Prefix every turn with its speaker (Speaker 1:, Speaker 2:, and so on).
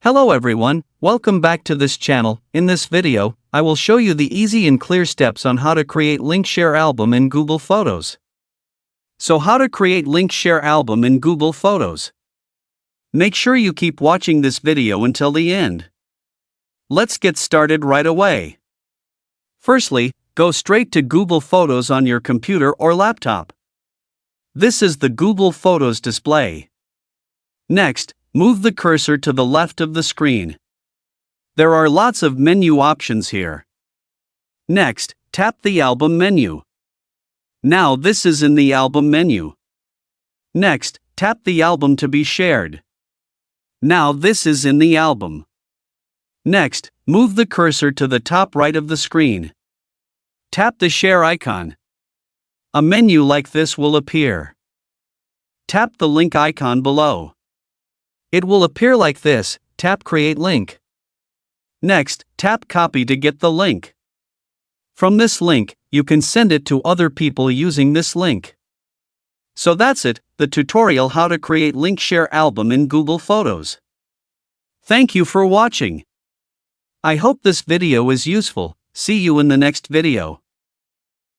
Speaker 1: Hello everyone, welcome back to this channel. In this video, I will show you the easy and clear steps on how to create link share album in Google Photos. So how to create link share album in Google Photos? Make sure you keep watching this video until the end. Let's get started right away. Firstly, go straight to Google Photos on your computer or laptop. This is the Google Photos display. Next, move the cursor to the left of the screen. There are lots of menu options here. Next, tap the album menu. Now this is in the album menu. Next, tap the album to be shared. Now this is in the album. Next, move the cursor to the top right of the screen. Tap the share icon. A menu like this will appear. Tap the link icon below. It will appear like this. Tap Create Link. Next, tap Copy to get the link. From this link, you can send it to other people using this link. So that's it, the tutorial how to create link share album in Google Photos. Thank you for watching. I hope this video is useful. See you in the next video.